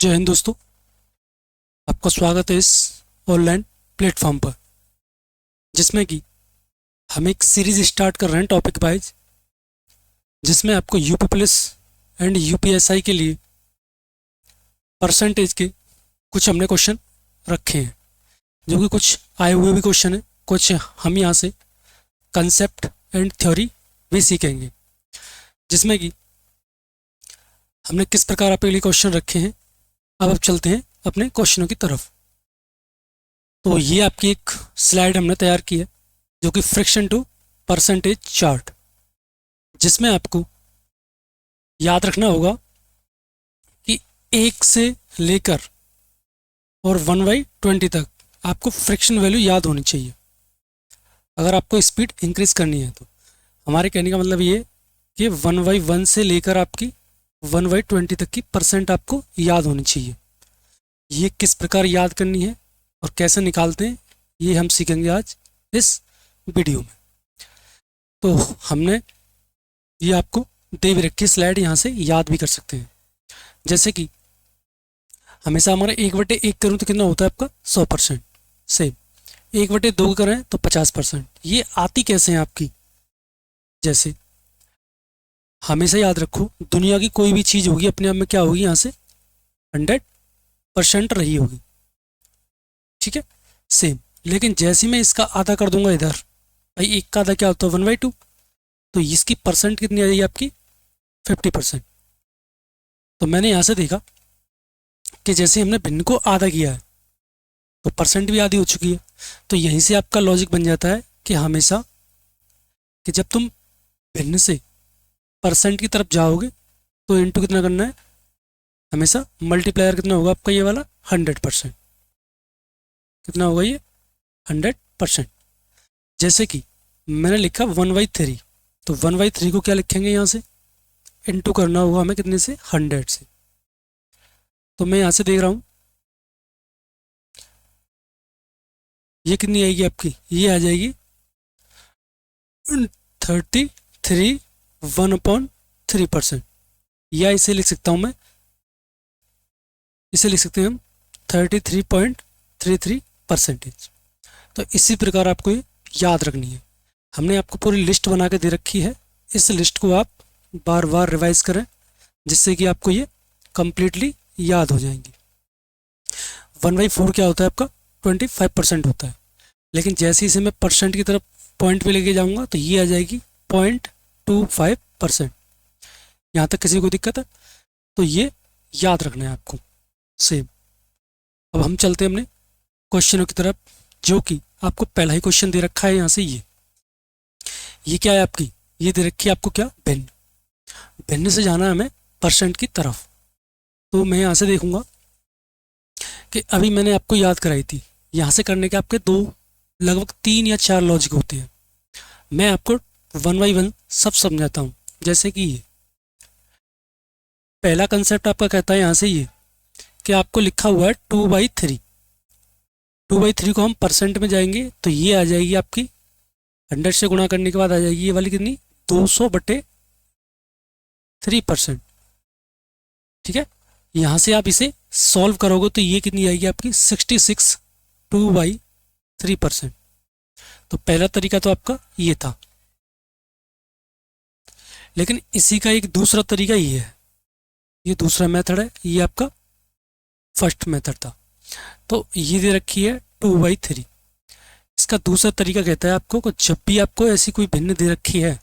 जय हिंद दोस्तों। आपका स्वागत है इस ऑनलाइन प्लेटफॉर्म पर, जिसमें कि हम एक सीरीज स्टार्ट कर रहे हैं टॉपिक वाइज, जिसमें आपको यूपी पुलिस एंड यूपीएसआई के लिए परसेंटेज के कुछ हमने क्वेश्चन रखे हैं, जो कि कुछ आए हुए भी क्वेश्चन हैं, कुछ हम यहाँ से कंसेप्ट एंड थ्योरी भी सीखेंगे, जिसमें कि हमने किस प्रकार आपके लिए क्वेश्चन रखे हैं। अब चलते हैं अपने क्वेश्चनों की तरफ। तो ये आपकी एक स्लाइड हमने तैयार की है, जो कि फ्रिक्शन टू परसेंटेज चार्ट, जिसमें आपको याद रखना होगा कि 1 से लेकर और 1/20 तक आपको फ्रिक्शन वैल्यू याद होनी चाहिए अगर आपको स्पीड इंक्रीज करनी है। तो हमारे कहने का मतलब ये कि 1/1 से लेकर आपकी 1/20 तक की परसेंट आपको याद होनी चाहिए। ये किस प्रकार याद करनी है और कैसे निकालते हैं, ये हम सीखेंगे आज इस वीडियो में। तो हमने ये आपको दे भी रखी स्लाइड, यहाँ से याद भी कर सकते हैं। जैसे कि हमेशा हमारा 1/1 करूँ तो कितना होता है आपका 100%। सेम 1/2 करें तो 50%। ये आती कैसे हैं आपकी, जैसे हमेशा याद रखो दुनिया की कोई भी चीज़ होगी अपने आप में क्या होगी, यहाँ से 100% रही होगी, ठीक है। सेम, लेकिन जैसे मैं इसका आधा कर दूंगा इधर, भाई 1 का आधा क्या होता है 1/2, तो इसकी परसेंट कितनी आ जाएगी आपकी 50%। तो मैंने यहाँ से देखा कि जैसे हमने भिन्न को आधा किया है तो परसेंट भी आधी हो चुकी है। तो यहीं से आपका लॉजिक बन जाता है कि हमेशा कि जब तुम भिन्न से परसेंट की तरफ जाओगे तो इनटू कितना करना है, हमेशा मल्टीप्लायर कितना होगा आपका ये वाला 100%। कितना होगा ये 100%। जैसे कि मैंने लिखा 1/3, तो 1/3 को क्या लिखेंगे, यहाँ से इनटू करना होगा हमें कितने से 100 से। तो मैं यहाँ से देख रहा हूँ ये कितनी आएगी आपकी, ये आ जाएगी 33 1/3%। या इसे लिख सकता हूँ मैं, इसे लिख सकते हैं हम 33.33%। तो इसी प्रकार आपको ये याद रखनी है। हमने आपको पूरी लिस्ट बना के दे रखी है, इस लिस्ट को आप बार बार रिवाइज करें, जिससे कि आपको ये कंप्लीटली याद हो जाएंगी। 1/4 क्या होता है आपका 25% होता है, लेकिन जैसे इसे मैं परसेंट की तरफ पॉइंट पे लेके जाऊंगा तो ये आ जाएगी 0.25%। यहाँ तक किसी को दिक्कत है तो ये याद रखना है आपको। सेम, अब हम चलते हैं अपने क्वेश्चनों की तरफ, जो कि आपको पहला ही क्वेश्चन दे रखा है। यहाँ से ये क्या है आपकी, ये दे रखी है आपको क्या, भिन्न। भिन्न से जाना है हमें परसेंट की तरफ। तो मैं यहाँ से देखूंगा कि अभी मैंने आपको याद कराई थी, यहाँ से करने के आपके लगभग 3 या 4 लॉजिक होते हैं। मैं आपको 1/1 सब समझाता हूँ। जैसे कि ये पहला कंसेप्ट आपका कहता है यहाँ से ये कि आपको लिखा हुआ है 2/3। 2/3 को हम परसेंट में जाएंगे तो ये आ जाएगी आपकी 100 से गुणा करने के बाद आ जाएगी ये वाली कितनी 200/3%, ठीक है। यहाँ से आप इसे सॉल्व करोगे तो ये कितनी आएगी आपकी 66 2/3%। तो पहला तरीका तो आपका ये था, लेकिन इसी का एक दूसरा तरीका ये है, ये दूसरा मेथड है, ये आपका फर्स्ट मेथड था। तो ये दे रखी है 2/3। इसका दूसरा तरीका कहता है आपको कि जब भी आपको ऐसी कोई भिन्न दे रखी है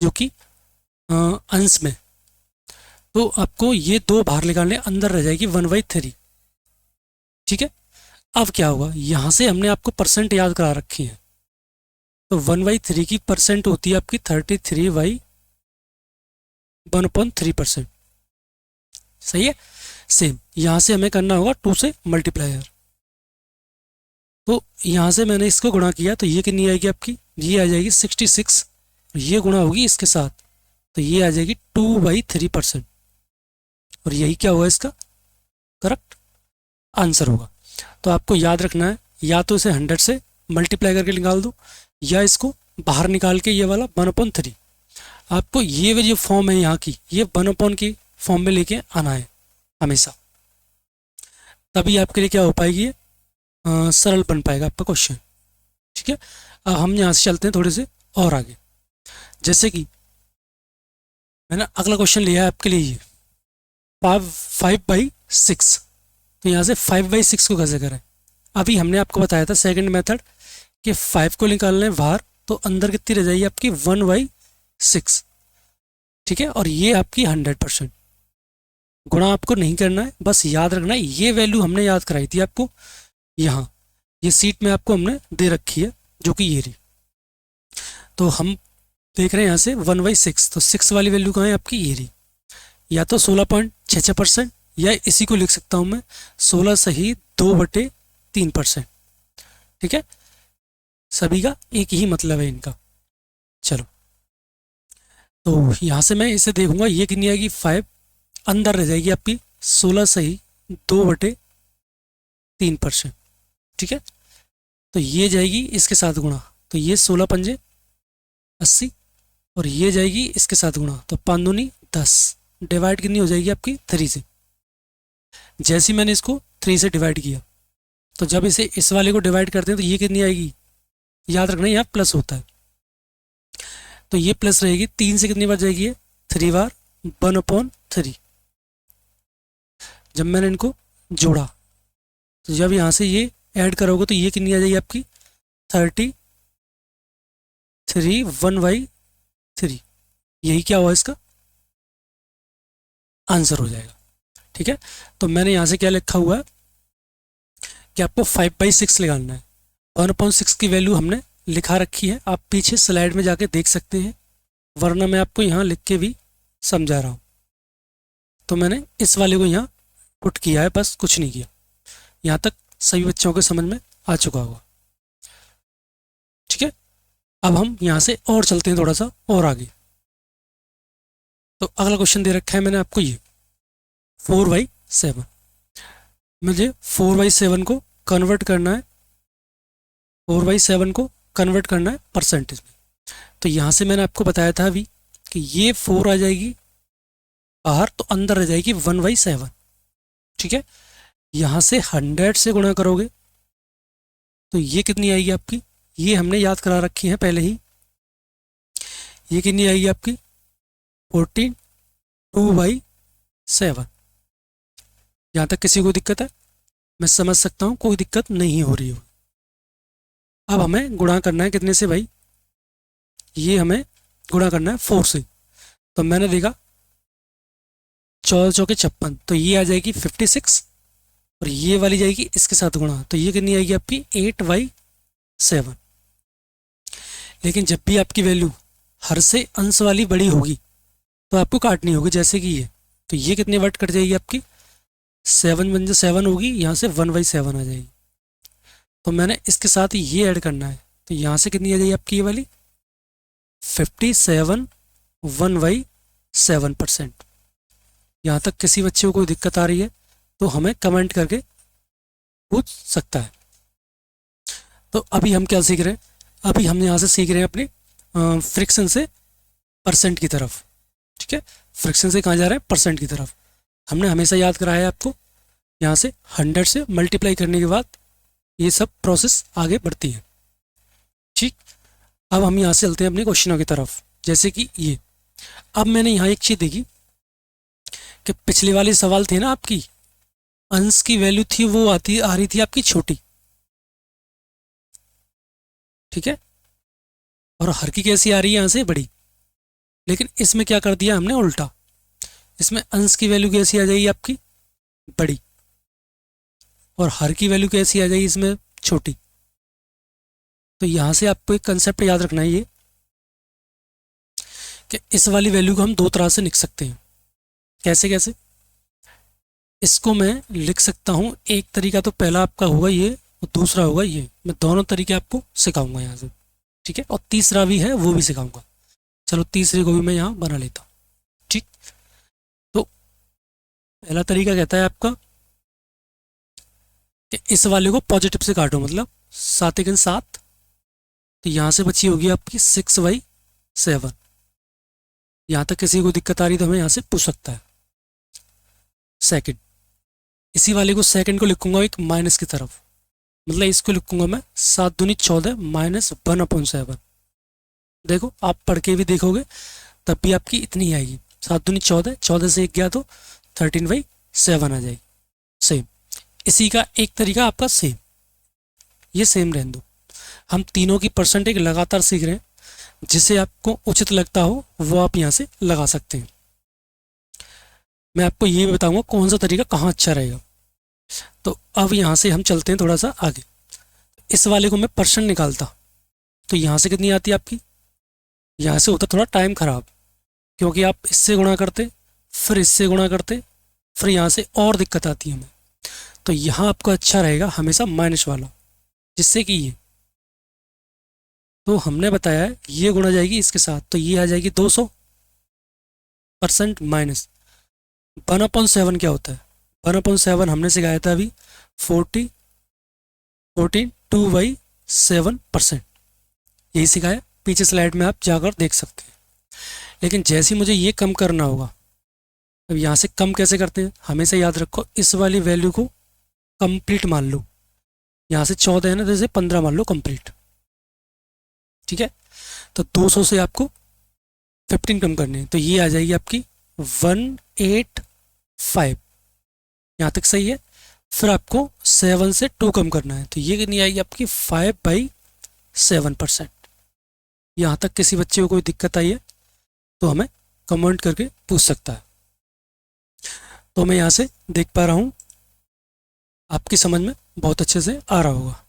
जो कि अंश में, तो आपको ये 2 बाहर निकालने, अंदर रह जाएगी 1/3, ठीक है। अब क्या होगा, यहाँ से हमने आपको परसेंट याद करा रखी है, तो 1/3 की परसेंट होती है आपकी 33/1/3%। सही है। सेम, यहाँ से हमें करना होगा 2 से मल्टीप्लायर। तो यहाँ से मैंने इसको गुणा किया तो ये कितनी आएगी आपकी, ये आ जाएगी 66, ये गुणा होगी इसके साथ तो ये आ जाएगी 2/3%। और यही क्या हुआ, इसका करेक्ट आंसर होगा। तो आपको याद रखना है, या तो इसे 100 से मल्टीप्लाई करके निकाल दो, या इसको बाहर निकाल के ये वाला 1/3, आपको ये जो फॉर्म है यहाँ की, ये 1/, की फॉर्म में लेके आना है हमेशा। तभी आपके लिए क्या हो पाएगी ये, सरल बन पाएगा आपका क्वेश्चन। ठीक है, अब हम यहाँ से चलते हैं थोड़े से और आगे। जैसे कि मैंने अगला क्वेश्चन लिया है आपके लिए ये 5/6। तो यहाँ से 5/6 को कैसे करें। अभी हमने आपको बताया था सेकंड मेथड कि 5 को निकालना है बाहर, तो अंदर कितनी रह जाएगी आपकी 1/6। ठीक है, और ये आपकी 100%। गुणा आपको नहीं करना है, बस याद रखना है ये वैल्यू हमने याद कराई थी आपको यहाँ, ये सीट में आपको हमने दे रखी है जो कि ये रही। तो हम देख रहे हैं यहाँ से 1/6, तो 6 वाली वैल्यू कहाँ है आपकी, ये रही। या तो 16.66%, या इसी को लिख सकता हूँ मैं 16 सही 2/3%। ठीक है, सभी का एक ही मतलब है इनका। चलो, तो यहाँ से मैं इसे देखूंगा ये कितनी आएगी 5, अंदर रह जाएगी आपकी 16 सही 2/3%। ठीक है, तो ये जाएगी इसके साथ गुणा, तो ये 16 पंजे 80, और ये जाएगी इसके साथ गुणा, तो 5 दूनी 10। डिवाइड कितनी हो जाएगी आपकी 3 से। जैसे ही मैंने इसको 3 से डिवाइड किया, तो जब इसे इस वाले को डिवाइड करते हैं तो ये कितनी आएगी, याद रखना यहाँ प्लस होता है, तो ये प्लस रहेगी। 3 से कितनी बार जाएगी ये 3 बार 1/3। जब मैंने इनको जोड़ा, तो जब यहाँ से ये ऐड करोगे तो ये कितनी आ जाएगी आपकी 33 1/3। यही क्या हुआ इसका आंसर हो जाएगा। ठीक है, तो मैंने यहाँ से क्या लिखा हुआ है कि आपको 5/6 निकालना है। 1/6 की वैल्यू हमने लिखा रखी है, आप पीछे स्लाइड में जाके देख सकते हैं, वरना मैं आपको यहाँ लिख के भी समझा रहा हूँ। तो मैंने इस वाले को यहाँ पुट किया है, बस कुछ नहीं किया। यहाँ तक सभी बच्चों के समझ में आ चुका होगा। ठीक है, अब हम यहाँ से और चलते हैं थोड़ा सा और आगे। तो अगला क्वेश्चन दे रखा है मैंने आपको ये 4/7। मुझे 4/7 को कन्वर्ट करना है, 4/7 को कन्वर्ट करना है परसेंटेज में। तो यहाँ से मैंने आपको बताया था अभी कि ये 4 आ जाएगी बाहर, तो अंदर रह जाएगी 1/7। ठीक है, यहाँ से 100 से गुणा करोगे तो ये कितनी आएगी आपकी, ये हमने याद करा रखी है पहले ही। ये कितनी आएगी आपकी 14 2/7। यहाँ तक किसी को दिक्कत है, मैं समझ सकता हूँ कोई दिक्कत नहीं हो रही हो। अब हमें गुणा करना है कितने से भाई, ये हमें गुणा करना है 4 से। तो मैंने देखा 14 चौके 56, तो ये आ जाएगी 56, और ये वाली जाएगी इसके साथ गुणा, तो ये कितनी आएगी आपकी 8/7। लेकिन जब भी आपकी वैल्यू हर से अंश वाली बड़ी होगी तो आपको काटनी होगी, जैसे कि ये, तो ये कितने वर्ड कट जाएगी आपकी 7 बन 7 होगी, यहाँ से 1/7 आ जाएगी। तो मैंने इसके साथ ये ऐड करना है, तो यहाँ से कितनी आ जाएगी आपकी ये वाली 57 1/7%। यहाँ तक किसी बच्चे को कोई दिक्कत आ रही है तो हमें कमेंट करके पूछ सकता है। तो अभी हम क्या सीख रहे हैं, अभी हम यहाँ से सीख रहे हैं अपने फ्रिक्शन से परसेंट की तरफ। ठीक है, फ्रिक्शन से कहाँ जा रहे हैं, परसेंट की तरफ। हमने हमेशा याद कराया है आपको, यहाँ से 100 से मल्टीप्लाई करने के बाद ये सब प्रोसेस आगे बढ़ती है। ठीक, अब हम यहाँ से चलते हैं अपने क्वेश्चनों की तरफ। जैसे कि ये, अब मैंने यहाँ एक चीज़ देखी कि पिछले वाले सवाल थे ना आपकी, अंश की वैल्यू थी वो आ रही थी आपकी छोटी। ठीक है, और हर की कैसी आ रही है यहाँ से बड़ी। लेकिन इसमें क्या कर दिया हमने उल्टा, इसमें अंश की वैल्यू कैसी आ जाएगी आपकी बड़ी, और हर की वैल्यू कैसी आ जाएगी इसमें छोटी। तो यहाँ से आपको एक कंसेप्ट याद रखना है ये कि इस वाली वैल्यू को हम दो तरह से लिख सकते हैं। कैसे कैसे, इसको मैं लिख सकता हूँ, एक तरीका तो पहला आपका होगा ये और दूसरा होगा ये। मैं दोनों तरीके आपको सिखाऊंगा यहाँ से। ठीक है, और तीसरा भी है वो भी सिखाऊंगा। चलो तीसरे को भी मैं यहाँ बना लेता हूँ। ठीक, तो पहला तरीका कहता है आपका कि इस वाले को पॉजिटिव से काटो, मतलब 7 × 7, तो यहाँ से बची होगी आपकी 6/7। यहाँ तक किसी को दिक्कत आ रही तो हमें यहाँ से पूछ सकता है। सेकंड, इसी वाले को सेकंड को लिखूंगा एक माइनस की तरफ, मतलब इसको लिखूंगा मैं 7×14 -1/7। देखो आप पढ़ के भी देखोगे तब भी आपकी इतनी आएगी, 7×14, 14 से 1 गया तो 13/7 आ जाएगी। सेम इसी का एक तरीका आपका सेम, ये सेम रहने दो। हम तीनों की परसेंटेज लगातार सीख रहे हैं, जिसे आपको उचित लगता हो वो आप यहाँ से लगा सकते हैं। मैं आपको ये भी बताऊंगा कौन सा तरीका कहाँ अच्छा रहेगा। तो अब यहाँ से हम चलते हैं थोड़ा सा आगे। इस वाले को मैं परसेंट निकालता तो यहाँ से कितनी आती है आपकी, यहाँ से होता थोड़ा टाइम खराब, क्योंकि आप इससे गुणा करते फिर इससे गुणा करते फिर यहाँ से और दिक्कत आती है हमें। तो यहाँ आपको अच्छा रहेगा हमेशा माइनस वाला, जिससे कि ये, तो हमने बताया है ये गुणा जाएगी इसके साथ, तो ये आ जाएगी 200% माइनस 1/7 क्या होता है, 1/7 हमने सिखाया था अभी 2/7%, यही सिखाया, पीछे स्लाइड में आप जाकर देख सकते हैं। लेकिन जैसे ही मुझे ये कम करना होगा, अब यहाँ से कम कैसे करते हैं, हमेशा याद रखो इस वाली वैल्यू को कंप्लीट मान लो, यहाँ से 14 है ना, जैसे 15 मान लो कंप्लीट, ठीक है। तो 200 से आपको 15 कम करने हैं, तो ये आ जाएगी आपकी 185, यहाँ तक सही है। फिर आपको 7 से 2 कम करना है, तो ये कितनी आएगी आपकी 5/7%। यहाँ तक किसी बच्चे को कोई दिक्कत आई है तो हमें कमेंट करके पूछ सकता है। तो मैं यहाँ से देख पा रहा हूँ आपकी समझ में बहुत अच्छे से आ रहा होगा।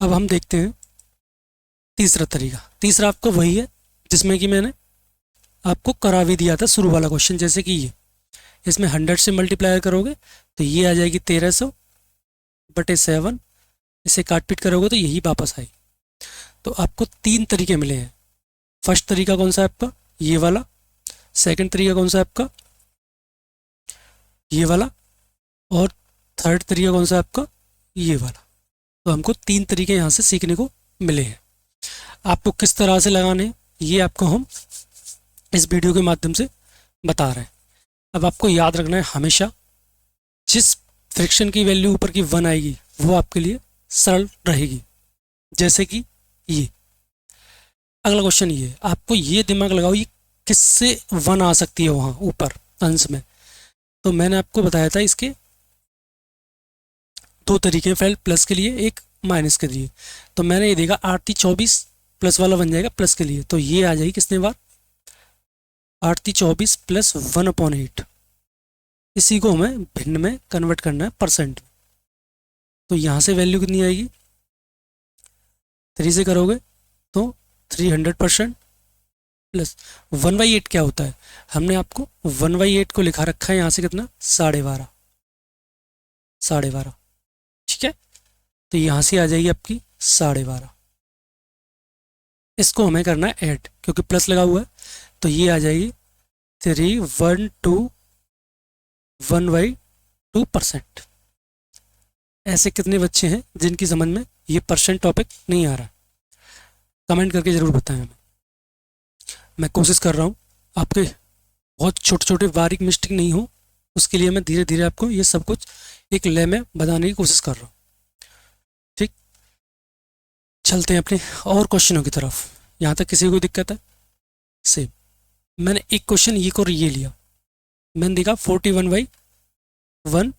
अब हम देखते हैं तीसरा तरीका। तीसरा आपका वही है जिसमें कि मैंने आपको करा भी दिया था शुरू वाला क्वेश्चन, जैसे कि ये, इसमें 100 से मल्टीप्लाई करोगे तो ये आ जाएगी 1300/7, इसे काट पीट करोगे तो यही वापस आएगी। तो आपको 3 तरीके मिले हैं। फर्स्ट तरीका कौन सा है आपका, ये वाला। सेकंड तरीका कौन सा है आपका, ये वाला। और थर्ड तरीका कौन सा है आपका, ये वाला। तो हमको 3 तरीके यहाँ से सीखने को मिले हैं। आपको किस तरह से लगाने हैं ये आपको हम इस वीडियो के माध्यम से बता रहे हैं। अब आपको याद रखना है हमेशा जिस फ्रिक्शन की वैल्यू ऊपर की 1 आएगी वो आपके लिए सरल रहेगी, जैसे कि ये। अगला क्वेश्चन ये, आपको ये दिमाग लगाओ ये किससे 1 आ सकती है वहाँ ऊपर अंश में। तो मैंने आपको बताया था इसके 2 तरीके हैं, पहले प्लस के लिए, एक माइनस के लिए। तो मैंने ये देखा 8×3 = 24 प्लस वाला बन जाएगा प्लस के लिए, तो ये आ जाएगी कितने बार, 8×3 = 24 + 1/8। इसी को हमें भिन्न में कन्वर्ट करना है परसेंट में। तो यहाँ से वैल्यू कितनी आएगी, 3 से करोगे तो 300% प्लस 1/8 क्या होता है, हमने आपको 1/8 को लिखा रखा है यहाँ से कितना, 12.5, ठीक है। तो यहाँ से आ जाएगी आपकी 12.5। इसको हमें करना है ऐड, क्योंकि प्लस लगा हुआ है, तो ये आ जाएगी 312/1/2%। ऐसे कितने बच्चे हैं जिनकी समझ में ये परसेंट टॉपिक नहीं आ रहा, कमेंट करके ज़रूर बताएं हमें। मैं कोशिश कर रहा हूँ आपके बहुत छोटे छोटे बारीक मिस्टेक नहीं हो, उसके लिए मैं धीरे धीरे आपको ये सब कुछ एक ले में बताने की कोशिश कर रहा हूँ, ठीक। चलते हैं अपने और क्वेश्चनों की तरफ। यहाँ तक किसी को दिक्कत है, सेम। मैंने एक क्वेश्चन ये को ये लिया, मैंने देखा 41/1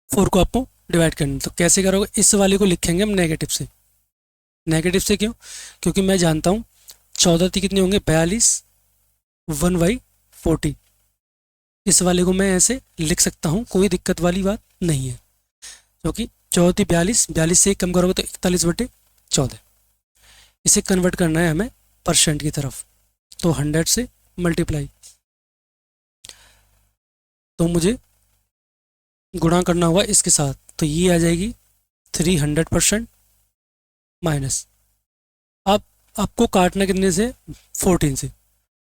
4 को आपको डिवाइड करना, तो कैसे करोगे, इस वाले को लिखेंगे हम नेगेटिव से। नेगेटिव से क्यों, क्योंकि मैं जानता हूँ 14 कितने होंगे, 42, 1/40। इस वाले को मैं ऐसे लिख सकता हूँ, कोई दिक्कत वाली बात नहीं है, क्योंकि 14 42, 42 से 1 कम करोगे तो 41/14। इसे कन्वर्ट करना है हमें परसेंट की तरफ, तो 100 से मल्टीप्लाई, तो मुझे गुणा करना होगा इसके साथ, तो ये आ जाएगी 300% माइनस। अब आपको काटना कितने से, 14 से,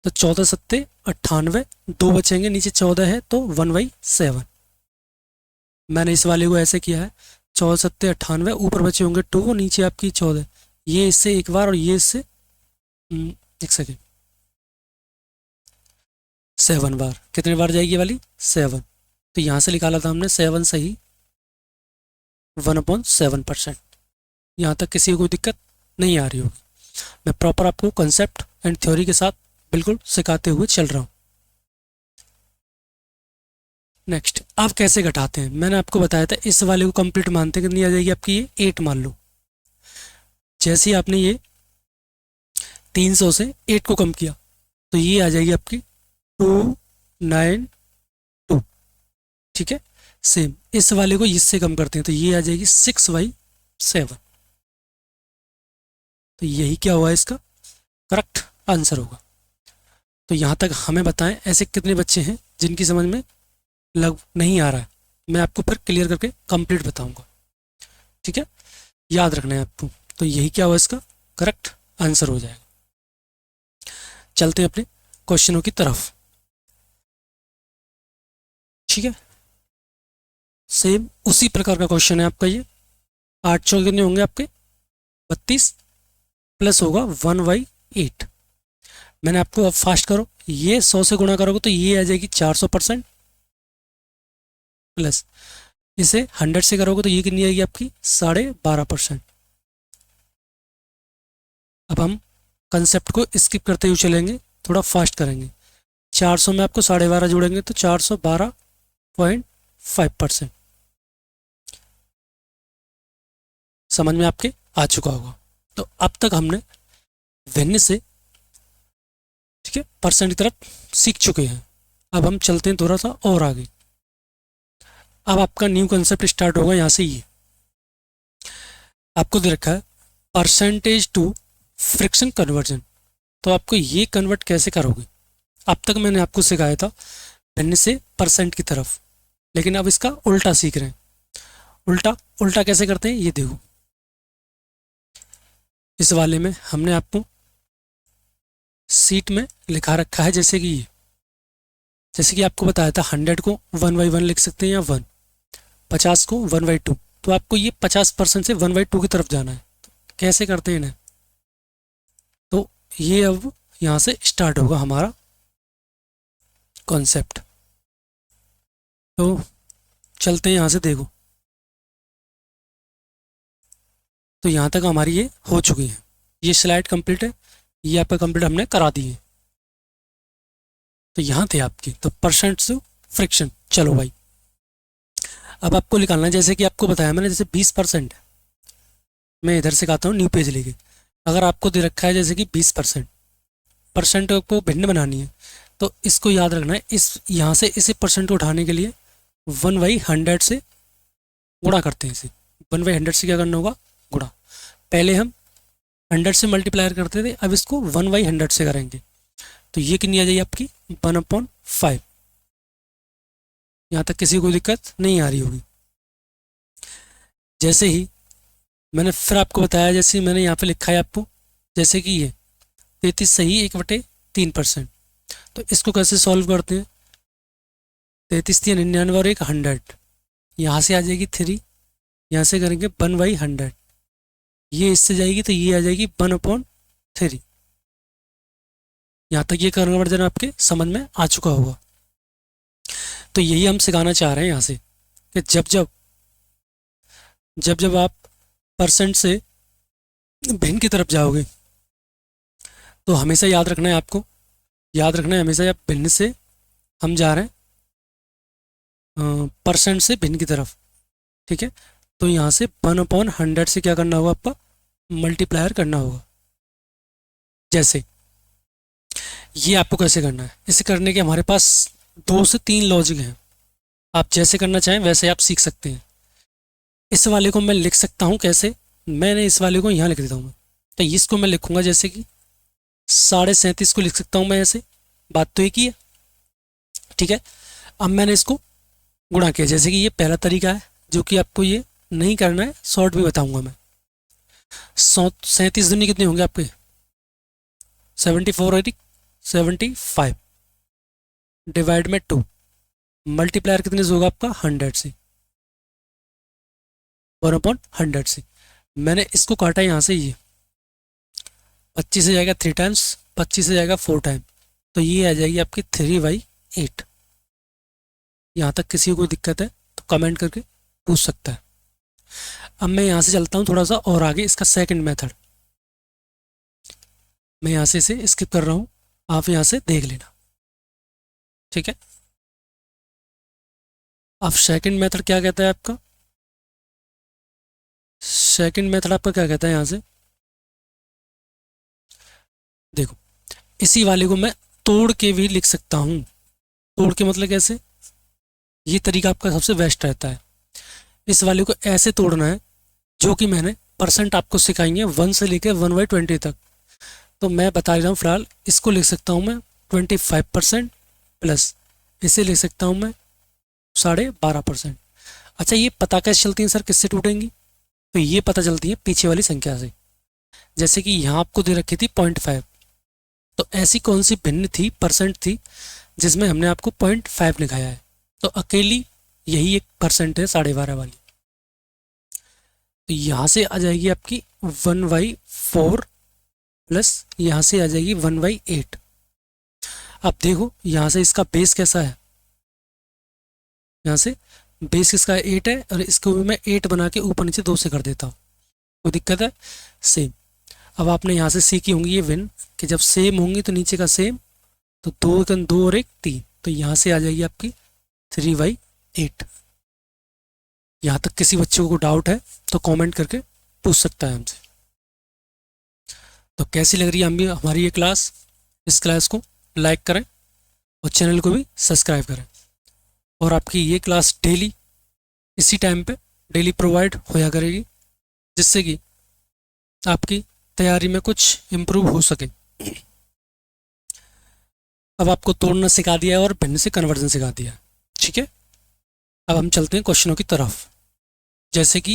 तो 14 सत्ते 98, 2 बचेंगे, नीचे 14 है तो 1/7। मैंने इस वाले को ऐसे किया है, 14 सत्ते 98, ऊपर बचे होंगे 2, नीचे आपकी 14, ये इससे एक बार और ये इससे एक सेकेंड 7 बार। कितने बार जाएगी ये वाली, 7। तो यहाँ से निकाला था हमने 7 से ही 1/7%। यहाँ तक किसी को कोई दिक्कत नहीं आ रही होगी। मैं प्रॉपर आपको कॉन्सेप्ट एंड थ्योरी के साथ बिल्कुल सिखाते हुए चल रहा हूँ। नेक्स्ट, आप कैसे घटाते हैं, मैंने आपको बताया था इस वाले को कंप्लीट मानते कितनी आ जाएगी आपकी, ये 8 मान लो। जैसे ही आपने ये 300 से 8 को कम किया तो ये आ जाएगी आपकी 292। ठीक है, सेम इस वाले को इससे कम करते हैं तो ये आ जाएगी 6/7। तो यही क्या हुआ, इसका करेक्ट आंसर होगा। तो यहाँ तक हमें बताएं ऐसे कितने बच्चे हैं जिनकी समझ में लग नहीं आ रहा है, मैं आपको फिर क्लियर करके कंप्लीट बताऊंगा। ठीक है, याद रखना है आपको। तो यही क्या हुआ, इसका करेक्ट आंसर हो जाएगा। चलते हैं अपने क्वेश्चनों की तरफ। ठीक है, सेम उसी प्रकार का क्वेश्चन है आपका ये। 8 चौके कितने होंगे आपके, 32 प्लस होगा 1/8। मैंने आपको, अब फास्ट करो, ये 100 से गुणा करोगे तो ये आ जाएगी 400%, प्लस इसे 100 से करोगे तो ये कितनी आएगी आपकी 12.5%। अब हम कंसेप्ट को स्किप करते हुए चलेंगे, थोड़ा फास्ट करेंगे। 400 में आपको 12.5 जोड़ेंगे तो 412.5%। समझ में आपके आ चुका होगा। तो अब तक हमने भिन्न से, ठीक है, परसेंट की तरफ सीख चुके हैं। अब हम चलते हैं थोड़ा सा और आगे। अब आपका न्यू कंसेप्ट स्टार्ट होगा यहाँ से। ये आपको दे रखा है परसेंटेज टू फ्रैक्शन कन्वर्जन। तो आपको ये कन्वर्ट कैसे करोगे। अब तक मैंने आपको सिखाया था भिन्न से परसेंट की तरफ, लेकिन अब इसका उल्टा सीख रहे हैं। उल्टा उल्टा कैसे करते हैं ये देखो। इस वाले में हमने आपको सीट में लिखा रखा है, जैसे कि ये, जैसे कि आपको बताया था 100 को 1/1 लिख सकते हैं या 1, 50 को 1/2। तो आपको ये 50% से 1/2 की तरफ जाना है। तो कैसे करते हैं इन्हें, तो ये अब यहाँ से स्टार्ट होगा हमारा कॉन्सेप्ट। तो चलते हैं यहाँ से, देखो। तो यहाँ तक हमारी ये हो चुकी है, ये स्लाइड कंप्लीट है, ये आपका कंप्लीट हमने करा दी है। तो यहाँ थे आपकी, तो परसेंट से फ्रैक्शन। चलो भाई, अब आपको निकालना है, जैसे कि आपको बताया मैंने, जैसे 20% है। मैं इधर से कहता हूँ न्यू पेज लेके। अगर आपको दे रखा है जैसे कि 20%, परसेंट को भिन्न बनानी है, तो इसको याद रखना है, इस यहाँ से इसी परसेंट को उठाने के लिए 1/100 से गुणा करते हैं। इसे 1/100 से क्या करना होगा, गुणा। पहले हम 100 से मल्टीप्लायर करते थे, अब इसको 1/100 से करेंगे। तो ये कितनी आ जाएगी आपकी 1/5। यहाँ तक किसी को दिक्कत नहीं आ रही होगी। जैसे ही मैंने फिर आपको बताया, जैसे मैंने यहाँ पे लिखा है आपको, जैसे कि ये 33 सही 1/3%। तो इसको कैसे सॉल्व करते हैं, 33 3 99 और 100, यहाँ से आ जाएगी 3, यहाँ से करेंगे 1/100, ये इससे जाएगी तो ये आ जाएगी 1/3। यहाँ तक ये कन्वर्जन आपके समझ में आ चुका होगा। तो यही हम सिखाना चाह रहे हैं यहाँ से, कि जब जब आप परसेंट से भिन्न की तरफ जाओगे तो हमेशा याद रखना है, आपको याद रखना है हमेशा, आप भिन्न से हम जा रहे हैं परसेंट से भिन्न की तरफ। ठीक है, तो यहाँ से 1/100 से क्या करना होगा, आपका मल्टीप्लायर करना होगा। जैसे ये आपको कैसे करना है, इसे करने के हमारे पास 2 से 3 लॉजिक हैं। आप जैसे करना चाहें वैसे आप सीख सकते हैं। इस वाले को मैं लिख सकता हूँ कैसे, मैंने इस वाले को यहाँ लिख देता हूँ। तो इसको मैं लिखूंगा जैसे कि 37.5 को लिख सकता हूँ मैं ऐसे, बात तो एक ही है। ठीक है, अब मैंने इसको गुणा किया, जैसे कि ये पहला तरीका है, जो कि आपको ये नहीं करना है, शॉर्ट भी बताऊंगा मैं। 37 दूनी कितने होंगे आपके, 74 और 75 डिवाइड में 2, मल्टीप्लायर कितने से होगा आपका 100 से, 1/100 से। मैंने इसको काटा यहाँ से, ये 25 से जाएगा 3 टाइम्स, 25 से जाएगा 4 टाइम, तो ये आ जाएगी आपकी 3/8। यहाँ तक किसी को कोई दिक्कत है तो कमेंट करके पूछ सकता है। अब मैं यहाँ से चलता हूँ थोड़ा सा और आगे, इसका सेकंड मेथड मैं यहाँ से इसे स्किप कर रहा हूँ, आप यहाँ से देख लेना, ठीक है। अब सेकंड मेथड क्या कहता है आपका, सेकंड मेथड आपका क्या कहता है, यहाँ से देखो, इसी वाले को मैं तोड़ के भी लिख सकता हूँ। तोड़ के मतलब कैसे, ये तरीका आपका सबसे बेस्ट रहता है। इस वाले को ऐसे तोड़ना है जो कि मैंने परसेंट आपको सिखाएंगे 1 से लेकर 1/20 तक। तो मैं बता रहा हूँ फिलहाल, इसको लिख सकता हूँ मैं 25% प्लस इसे लिख सकता हूँ मैं 12.5%। अच्छा, ये पता कैसे चलती है सर, किससे टूटेंगी, तो ये पता चलती है पीछे वाली संख्या से। जैसे कि यहाँ आपको दे रखी थी 0.5, तो ऐसी कौन सी भिन्न थी, परसेंट थी, जिसमें हमने आपको 0.5 लिखाया है, तो अकेली यही एक परसेंट है 12.5 वाली। तो यहाँ से आ जाएगी आपकी 1/4 प्लस यहाँ से आ जाएगी 1/8। अब देखो यहाँ से इसका बेस कैसा है, यहाँ से बेस इसका 8 है और इसको भी मैं 8 बना के ऊपर नीचे 2 से कर देता हूँ, कोई दिक्कत है, सेम। अब आपने यहाँ से सीखी होंगी ये विन कि जब सेम होंगी तो नीचे का सेम, तो 2 का 2 और 1 3, तो यहाँ से आ जाएगी आपकी 3/8। यहाँ तक किसी बच्चे को डाउट है तो कमेंट करके पूछ सकता है हमसे। तो कैसी लग रही है हमारी ये क्लास, इस क्लास को लाइक करें और चैनल को भी सब्सक्राइब करें। और आपकी ये क्लास डेली इसी टाइम पे डेली प्रोवाइड होया करेगी, जिससे कि आपकी तैयारी में कुछ इम्प्रूव हो सके। अब आपको तोड़ना सिखा दिया है और भिन्न से कन्वर्जन सिखा दिया है, ठीक है। अब हम चलते हैं क्वेश्चनों की तरफ। जैसे कि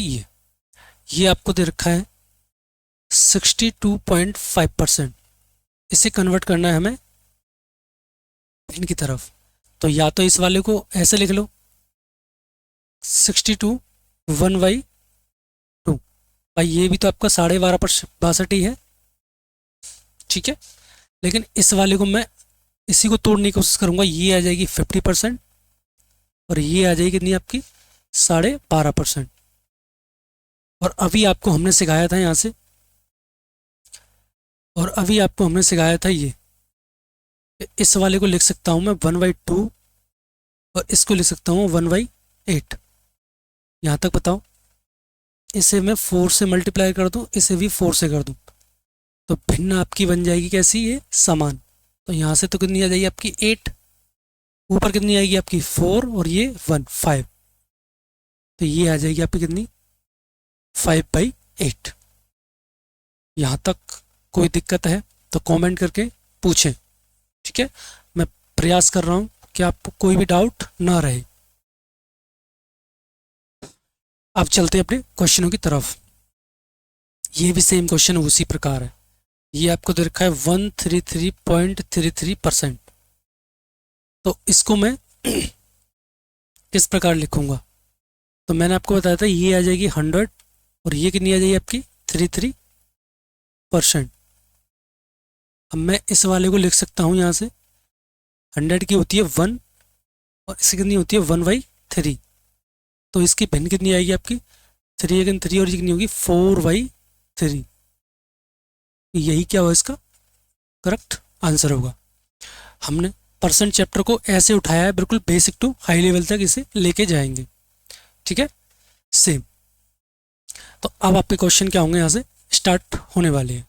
ये आपको दे रखा है 62.5%, इसे कन्वर्ट करना है हमें भिन्न की तरफ। तो या तो इस वाले को ऐसे लिख लो 62 1/2, भाई ये भी तो आपका 12.5 ही है, ठीक है। लेकिन इस वाले को मैं इसी को तोड़ने की कोशिश करूंगा, ये आ जाएगी 50% और ये आ जाएगी कितनी आपकी 12.5%। और अभी आपको हमने सिखाया था यहाँ से, और अभी आपको हमने सिखाया था ये, इस वाले को लिख सकता हूँ मैं 1/2 और इसको लिख सकता हूँ 1/8। यहाँ तक बताओ, इसे मैं 4 से मल्टीप्लाई कर दूँ, इसे भी 4 से कर दूँ, तो भिन्न आपकी बन जाएगी कैसी, ये समान। तो यहाँ से तो कितनी आ जाएगी आपकी 8, ऊपर कितनी आएगी आपकी 4 और ये 1 5, तो ये आ जाएगी आपकी कितनी 5/8। यहाँ तक कोई दिक्कत है तो कमेंट करके पूछें, ठीक है। मैं प्रयास कर रहा हूँ कि आपको कोई भी डाउट ना रहे। अब चलते हैं अपने क्वेश्चनों की तरफ। ये भी सेम क्वेश्चन उसी प्रकार है। ये आपको दे रखा है 133.33%, तो इसको मैं किस प्रकार लिखूंगा, तो मैंने आपको बताया था ये आ जाएगी 100 और ये कितनी आ जाएगी आपकी 33%। अब मैं इस वाले को लिख सकता हूँ यहाँ से, 100 की होती है 1 और इसकी कितनी होती है 1/3, तो इसकी भिन्न कितनी आएगी आपकी 3 अगेन 3 और ये कितनी होगी 4/3। यही क्या होगा, इसका करेक्ट आंसर होगा। हमने परसेंट चैप्टर को ऐसे उठाया है, बिल्कुल बेसिक टू हाई लेवल तक इसे लेके जाएंगे, ठीक है, सेम। तो अब आपके क्वेश्चन क्या होंगे यहाँ से स्टार्ट होने वाले हैं।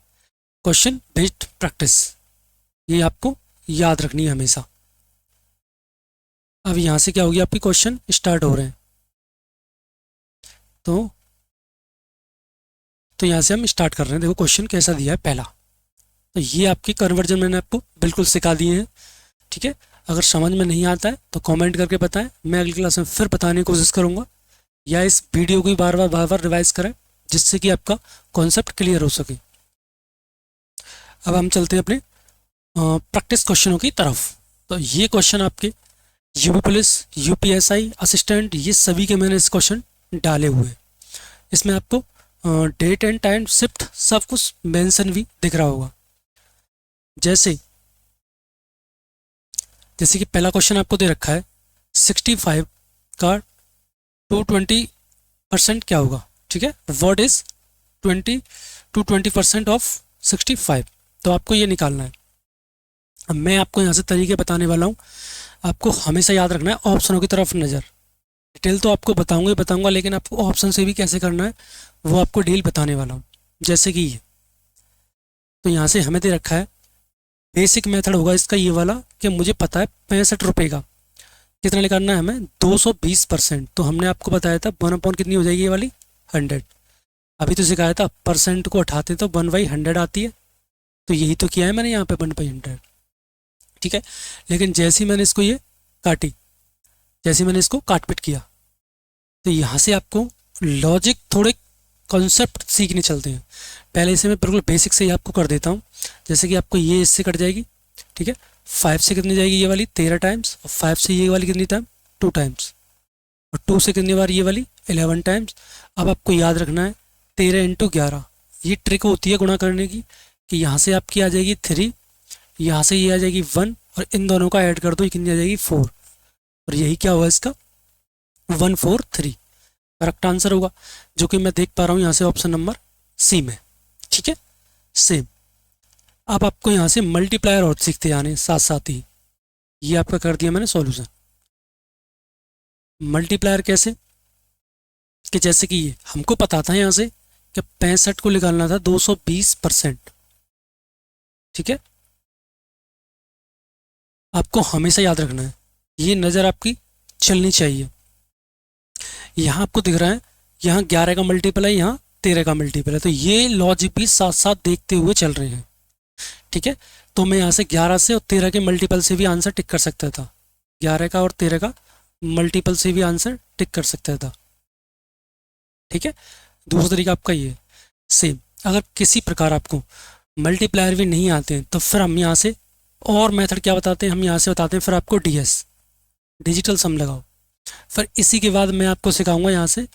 क्वेश्चन बेस्ड प्रैक्टिस, ये आपको याद रखनी है हमेशा। अब यहाँ से क्या होगी आपकी क्वेश्चन स्टार्ट हो रहे हैं, तो यहाँ से हम स्टार्ट कर रहे हैं। देखो क्वेश्चन कैसा दिया है पहला, तो ये आपकी कन्वर्जन मैंने आपको बिल्कुल सिखा दिए हैं, ठीक है। अगर समझ में नहीं आता है तो कमेंट करके बताएं, मैं अगली क्लास में फिर बताने की कोशिश करूँगा, या इस वीडियो को बार बार रिवाइज करें जिससे कि आपका कॉन्सेप्ट क्लियर हो सके। अब हम चलते हैं अपने प्रैक्टिस क्वेश्चनों की तरफ। तो ये क्वेश्चन आपके यूपी पुलिस, यूपीएसआई असिस्टेंट, ये सभी के मैंने इस क्वेश्चन डाले हुए हैं। इसमें आपको डेट एंड टाइम शिफ्ट सब कुछ मेंशन भी दिख रहा होगा। जैसे कि पहला क्वेश्चन आपको दे रखा है 65 का 220% क्या होगा, ठीक है, व्हाट इज 220% ऑफ 65, तो आपको ये निकालना है। अब मैं आपको यहाँ से तरीके बताने वाला हूँ, आपको हमेशा याद रखना है ऑप्शनों की तरफ नज़र। डिटेल तो आपको बताऊंगा ही बताऊंगा, लेकिन आपको ऑप्शन से भी कैसे करना है वो आपको डील बताने वाला हूँ। जैसे कि ये, तो यहाँ से हमें दे रखा है बेसिक मेथड होगा इसका ये वाला, कि मुझे पता है 65 रुपये का कितना निकालना है हमें, 220%। तो हमने आपको बताया था 1/, कितनी हो जाएगी ये वाली, 100। अभी तो सिखाया था परसेंट को उठाते तो 1/100 आती है, तो यही तो किया है मैंने यहाँ पे 1/100, ठीक है। लेकिन जैसे ही मैंने इसको ये काटी, जैसे मैंने इसको काटपीट किया, तो यहाँ से आपको लॉजिक थोड़े कॉन्सेप्ट सीखने चलते हैं। पहले इसे मैं बिल्कुल बेसिक से ही आपको कर देता हूँ। जैसे कि आपको ये इससे कट जाएगी, ठीक है, 5 से कितनी जाएगी ये वाली 13 टाइम्स, और 5 से ये वाली कितनी टाइम 2 टाइम्स, और 2 से कितनी बार ये वाली 11 टाइम्स। अब आपको याद रखना है 13 × 11, ये ट्रिक होती है गुणा करने की, कि यहाँ से आपकी आ जाएगी 3, यहाँ से ये आ जाएगी 1, और इन दोनों का ऐड कर दो, ये कितनी आ जाएगी 4, और यही क्या हुआ इसका 143 करेक्ट आंसर होगा, जो कि मैं देख पा रहा हूँ यहाँ से ऑप्शन नंबर सी में, ठीक है। सेम अब आपको यहाँ से मल्टीप्लायर और सीखते जाने साथ साथ ही, ये आपका कर दिया मैंने सॉल्यूशन। मल्टीप्लायर कैसे, कि जैसे कि ये हमको पता था यहाँ से कि 65 को निकालना था 220%, ठीक है। आपको हमेशा याद रखना है, ये नज़र आपकी चलनी चाहिए। यहाँ आपको दिख रहा है, यहाँ 11 का मल्टीपल है, यहाँ 13 का मल्टीपल है, तो ये लॉजिक भी साथ साथ देखते हुए चल रहे हैं, ठीक है। तो मैं यहाँ से 11 से और 13 के मल्टीपल से भी आंसर टिक कर सकता था, 11 का और 13 का मल्टीपल से भी आंसर टिक कर सकता था, ठीक है। दूसरा तरीका आपका ये सेम। अगर किसी प्रकार आपको मल्टीप्लायर भी नहीं आते हैं तो फिर हम यहाँ से और मेथड क्या बताते हैं, हम यहाँ से बताते हैं फिर आपको डीएस, डिजिटल सम लगाओ। फिर इसी के बाद मैं आपको सिखाऊंगा यहाँ से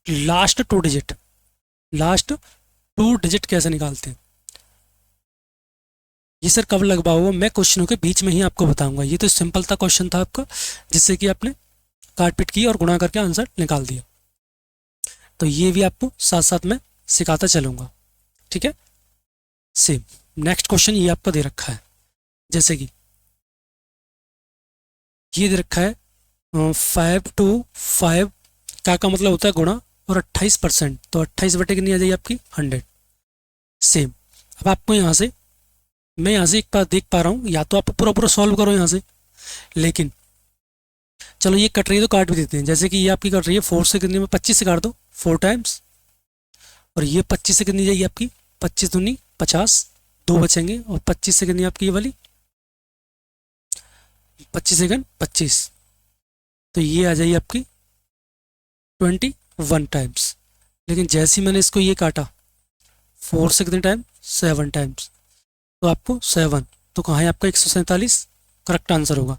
लास्ट 2 डिजिट, लास्ट 2 डिजिट कैसे निकालते हैं। ये सर कब लगवाओ, मैं क्वेश्चनों के बीच में ही आपको बताऊंगा। ये तो सिंपल था क्वेश्चन था आपका, जिससे कि आपने काटपीट की और गुणा करके आंसर निकाल दिया। तो ये भी आपको साथ साथ में सिखाता चलूंगा, ठीक है। सेम नेक्स्ट क्वेश्चन ये आपका दे रखा है, जैसे कि ये दे रखा है 5 to 5 का मतलब होता है गुणा और 28%, तो 28 बटे कितनी आ जाएगी आपकी 100। सेम अब आपको यहाँ से, मैं यहाँ से एक बार देख पा रहा हूँ, या तो आप पूरा पूरा सॉल्व करो यहाँ से, लेकिन चलो ये कट रही है तो काट भी देते हैं। जैसे कि ये आपकी कट रही है 4 से कितनी में 25 से काट दो 4 टाइम्स, और ये 25 से कितनी जाएगी आपकी 25 दूनी 50, 2 बचेंगे, और 25 से कितनी आपकी ये वाली 25 सेकंड 25, तो ये आ जाएगी आपकी 21 टाइम्स। लेकिन जैसे ही मैंने इसको ये काटा 4 से कितने टाइम 7 टाइम्स, तो आपको 7, तो कहाँ है आपका 147 करेक्ट आंसर होगा।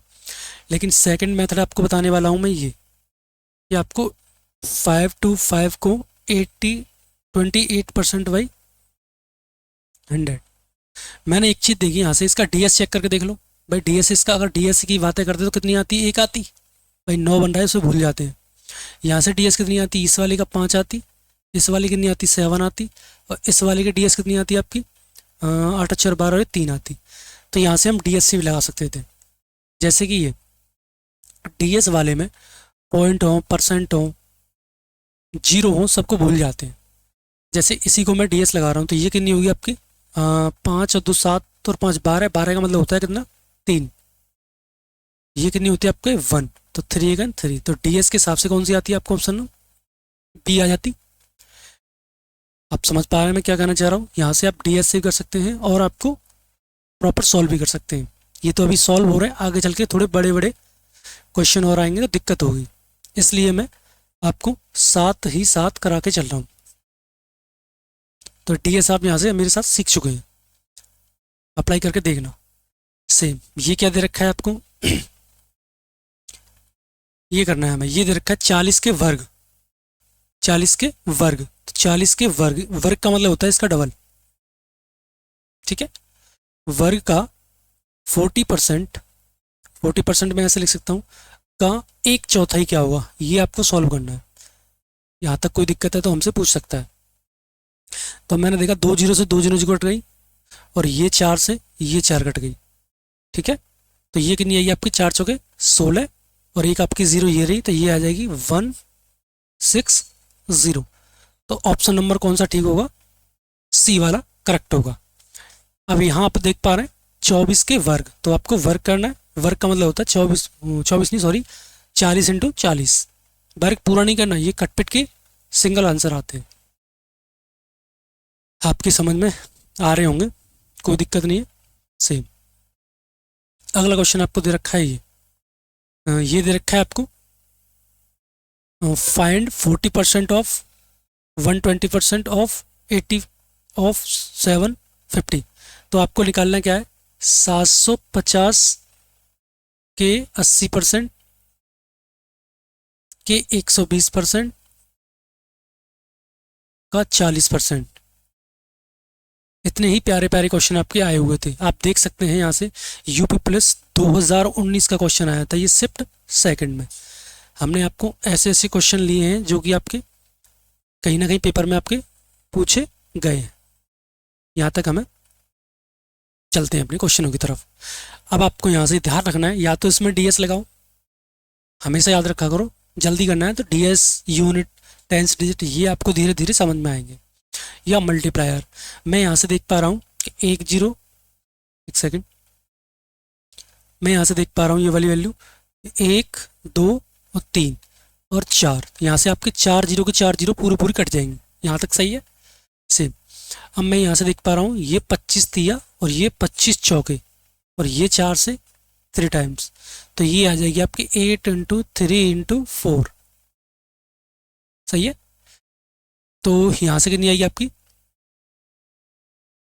लेकिन सेकंड मेथड आपको बताने वाला हूँ मैं ये, कि आपको 5 to 5 को 28% बाई 100। मैंने एक चीज़ देखी यहाँ से, इसका डीएस चेक करके देख लो भाई। डीएस इसका अगर डीएस की बातें करते तो कितनी आती, 1 आती भाई, 9 बन रहा है उसे भूल जाते हैं। यहाँ से डीएस कितनी आती, इस वाली का 5 आती, इस वाली कितनी आती 7 आती, और इस वाली की डीएस कितनी आती आपकी 8 4 12 3 आती। तो यहाँ से हम डीएस भी लगा सकते थे। जैसे कि ये डीएस वाले में पॉइंट हो, परसेंट हो, जीरो हो, सबको भूल जाते हैं। जैसे इसी को मैं डीएस लगा रहा हूँ, तो ये कितनी होगी आपकी 5 और 2 7 और 5 12, 12 का मतलब होता है कितना 3, ये कितनी होती है आपके 1, तो 3 अगेन 3, तो डीएस के हिसाब से कौन सी आती है आपको ऑप्शन में बी आ जाती। आप समझ पा रहे हैं मैं क्या कहना चाह रहा हूँ। यहाँ से आप डीएस से कर सकते हैं और आपको प्रॉपर सॉल्व भी कर सकते हैं। ये तो अभी सॉल्व हो रहे हैं, आगे चल के थोड़े बड़े बड़े क्वेश्चन और आएंगे तो दिक्कत होगी, इसलिए मैं आपको साथ ही साथ करा के चल रहा हूँ। तो डीएस आप यहाँ से मेरे साथ सीख चुके हैं, अप्लाई करके देखना। सेम ये क्या दे रखा है आपको ये करना है हमें, ये दे रखा है 40 के वर्ग, 40 के वर्ग, तो 40 के वर्ग, वर्ग का मतलब होता है इसका डबल, ठीक है। वर्ग का 40%, 40% में ऐसे लिख सकता हूँ का एक चौथाई क्या होगा, ये आपको सॉल्व करना है। यहाँ तक कोई दिक्कत है तो हमसे पूछ सकता है। तो मैंने देखा 2 जीरो से 2 जीरो कट गई, और ये 4 से ये 4 कट गई, ठीक है। तो ये कितनी आएगी आपकी, 4 चौके 16, और एक आपकी जीरो ये रही, तो ये आ जाएगी 160। तो ऑप्शन नंबर कौन सा ठीक होगा, सी वाला करेक्ट होगा। अब यहाँ आप देख पा रहे हैं 24 के वर्ग, तो आपको वर्ग करना है। वर्ग का मतलब होता है 24, 24 नहीं सॉरी 40 इंटू 40। वर्ग पूरा नहीं करना, ये कटपिट के सिंगल आंसर आते हैं। आपकी समझ में आ रहे होंगे, कोई दिक्कत नहीं है। सेम अगला क्वेश्चन आपको दे रखा है, ये दे रखा है आपको, फाइंड 40% ऑफ 120% ऑफ 80 ऑफ 750। तो आपको निकालना क्या है, 750 के 80% के 120% का 40%। इतने ही प्यारे प्यारे क्वेश्चन आपके आए हुए थे। आप देख सकते हैं यहाँ से यूपी प्लस 2019 का क्वेश्चन आया था, ये शिफ्ट सेकंड में। हमने आपको ऐसे ऐसे क्वेश्चन लिए हैं जो कि आपके कहीं ना कहीं पेपर में आपके पूछे गए हैं। यहाँ तक हमें चलते हैं अपने क्वेश्चनों की तरफ। अब आपको यहाँ से ध्यान रखना है, या तो इसमें डीएस लगाओ, हमेशा याद रखा करो, जल्दी करना है तो डीएस, यूनिट, टेंस डिजिट, ये आपको धीरे धीरे समझ में आएंगे। या मल्टीप्लायर, मैं यहाँ से देख पा रहा हूँ कि 1 0, एक सेकेंड, मैं यहाँ से देख पा रहा हूँ ये वाली वैल्यू 1 2 और 3 और 4, यहाँ से आपके 4 जीरो के 4 जीरो पूरे पूरी कट जाएंगे। यहाँ तक सही है, सेम। अब मैं यहाँ से देख पा रहा हूँ ये 25 तिया और ये 25 चौके, और ये 4 से 3 टाइम्स, तो ये आ जाएगी आपकी 8 इंटू 3 इंटू 4, सही है। तो यहाँ से कितनी आएगी आपकी,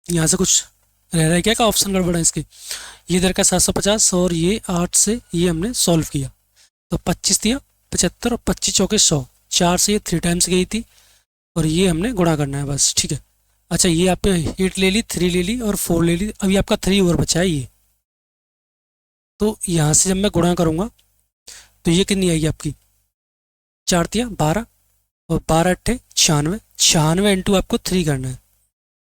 यहाँ से कुछ रह रहा है क्या, का ऑप्शन गड़बड़ है इसके। ये इधर का 750 और ये 8 से ये हमने सॉल्व किया, तो 25 दिया 75 और 25 चौके 100, 4 से ये 3 टाइम्स गई थी, और ये हमने गुणा करना है बस, ठीक है। अच्छा, ये आपने 8 ले ली, 3 ले ली और 4 ले ली, अभी आपका 3 और बचा है ये। तो यहाँ से जब मैं गुणा करूँगा तो ये कितनी आएगी आपकी, 4 तिया 12 और 12 अट्ठे 96, 96 इंटू आपको 3 करना है,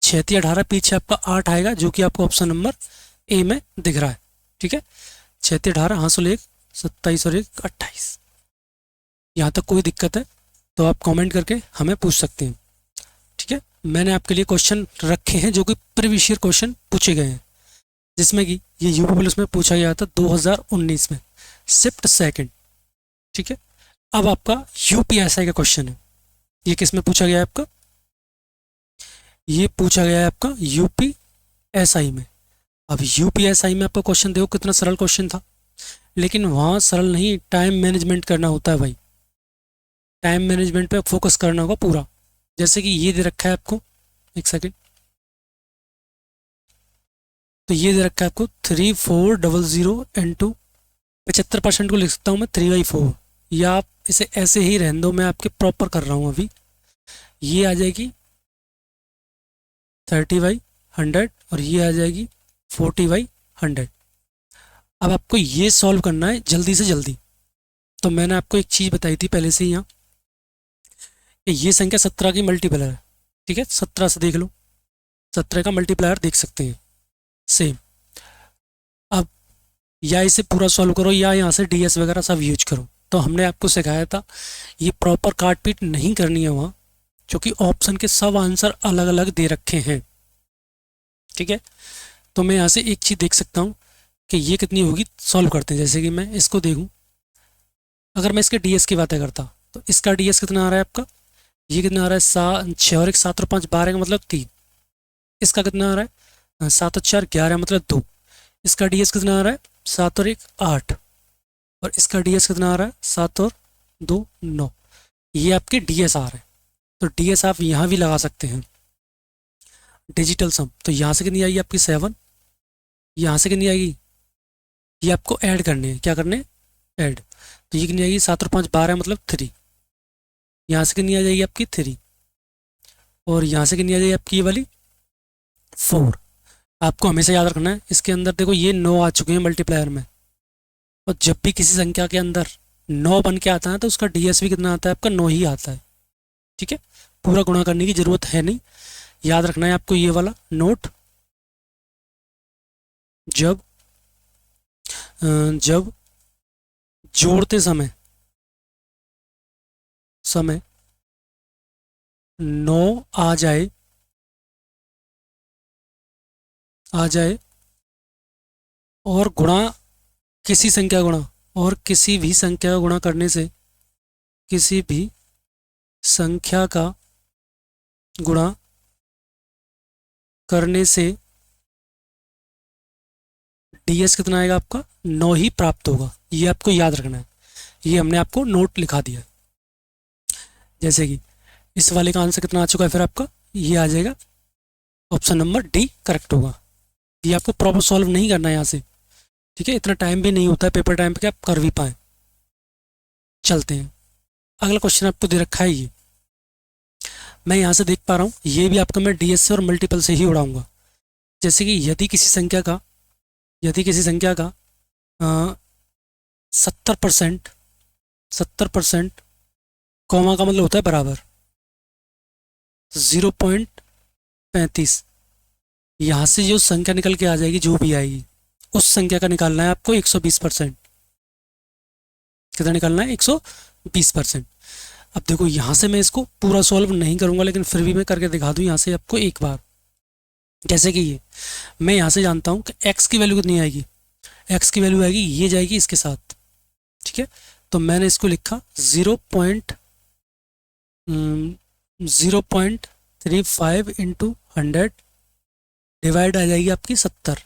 6 तिया 18, पीछे आपका 8 आएगा जो कि आपको ऑप्शन नंबर ए में दिख रहा है, ठीक है। 6 तिया 18, हाँ 1 27 और 1 28। यहाँ तक कोई दिक्कत है तो आप कमेंट करके हमें पूछ सकते हैं, ठीक है। मैंने आपके लिए क्वेश्चन रखे हैं जो कि प्रीवियस ईयर क्वेश्चन पूछे गए हैं, जिसमें कि ये यूपी पुलिस में पूछा गया था 2019 में, शिफ्ट सेकंड, ठीक है। अब आपका यूपीएसआई का क्वेश्चन है, ये किस में पूछा गया है आपका, ये पूछा गया है आपका यूपीएसआई में। अब यूपीएसआई में आपका क्वेश्चन देखो कितना सरल क्वेश्चन था, लेकिन वहाँ सरल नहीं, टाइम मैनेजमेंट करना होता है भाई, टाइम मैनेजमेंट पे फोकस करना होगा पूरा। जैसे कि ये दे रखा है आपको, एक सेकेंड, तो ये दे रखा है आपको 3400 इंटू 75% को लिख सकता हूँ मैं 3/4, या आप इसे ऐसे ही रहने दो, मैं आपके प्रॉपर कर रहा हूँ अभी। ये आ जाएगी 30/100 और ये आ जाएगी 40/100। अब आपको ये सॉल्व करना है जल्दी से जल्दी। तो मैंने आपको एक चीज़ बताई थी पहले से ही यहाँ, कि ये संख्या 17 की मल्टीप्लायर है, ठीक है। 17 से देख लो, 17 का मल्टीप्लायर देख सकते हैं, सेम। अब या इसे पूरा सॉल्व करो या यहाँ से डीएस वगैरह सब यूज करो। तो हमने आपको सिखाया था ये प्रॉपर काट पीट नहीं करनी है वहाँ, क्योंकि ऑप्शन के सब आंसर अलग अलग दे रखे हैं, ठीक है। तो मैं यहाँ से एक चीज़ देख सकता हूँ कि ये कितनी होगी, सॉल्व करते हैं। जैसे कि मैं इसको देखूँ, अगर मैं इसके डीएस की बातें करता तो इसका डीएस कितना आ रहा है आपका, ये कितना आ रहा है 6 और 1 7 और 5 12 का मतलब 3। इसका कितना आ रहा है 7 और 4 11 मतलब 2। इसका डीएस कितना आ रहा है 7 और 1 8, और इसका डीएस कितना आ रहा है 7 और 2 9। ये आपके डीएस आ रहे हैं, तो डीएस आप यहाँ भी लगा सकते हैं। डिजिटल सम, तो यहाँ से कितनी आएगी आपकी 7, यहाँ से कितनी आएगी, ये आपको ऐड करने हैं, क्या करने हैं, ऐड। तो ये कितनी आएगी 7 और 5 12 मतलब 3, यहाँ से कितनी आ जाएगी आपकी 3, और यहाँ से कितनी आ जाएगी आपकी ये वाली 4। आपको हमेशा याद रखना है, इसके अंदर देखो ये 9 आ चुके हैं मल्टीप्लायर में, और जब भी किसी संख्या के अंदर 9 बन के आता है तो उसका डीएस भी कितना आता है आपका 9 ही आता है। ठीक है, पूरा गुणा करने की जरूरत है नहीं, याद रखना है आपको ये वाला नोट। जब जब जोड़ते समय समय 9 आ जाए और गुणा किसी संख्या गुणा और किसी भी संख्या का गुणा करने से, किसी भी संख्या का गुणा करने से डीएस कितना आएगा आपका 9 ही प्राप्त होगा। ये आपको याद रखना है, ये हमने आपको नोट लिखा दिया है। जैसे कि इस वाले का आंसर कितना आ चुका है, फिर आपका ये आ जाएगा ऑप्शन नंबर डी करेक्ट होगा। ये आपको प्रॉपर सॉल्व नहीं करना है यहाँ से, ठीक है, इतना टाइम भी नहीं होता है पेपर टाइम पे कि आप कर भी पाए। चलते हैं, अगला क्वेश्चन आपको दे रखा है ये, मैं यहाँ से देख पा रहा हूँ ये भी आपका मैं डीएस से और मल्टीपल से ही उड़ाऊंगा। जैसे कि यदि किसी संख्या का 70% कॉमा का मतलब होता है बराबर 0.35, यहाँ से जो संख्या निकल के आ जाएगी जो भी आएगी उस संख्या का निकालना है आपको 120%। कितना निकालना है 120%। अब देखो यहाँ से मैं इसको पूरा सॉल्व नहीं करूँगा लेकिन फिर भी मैं करके दिखा दूँ यहाँ से आपको एक बार। जैसे कि ये मैं यहाँ से जानता हूँ कि x की वैल्यू कितनी आएगी, x की वैल्यू आएगी ये जाएगी इसके साथ। ठीक है, तो मैंने इसको लिखा 0.35 इंटू 100 डिवाइड आ जाएगी आपकी 70,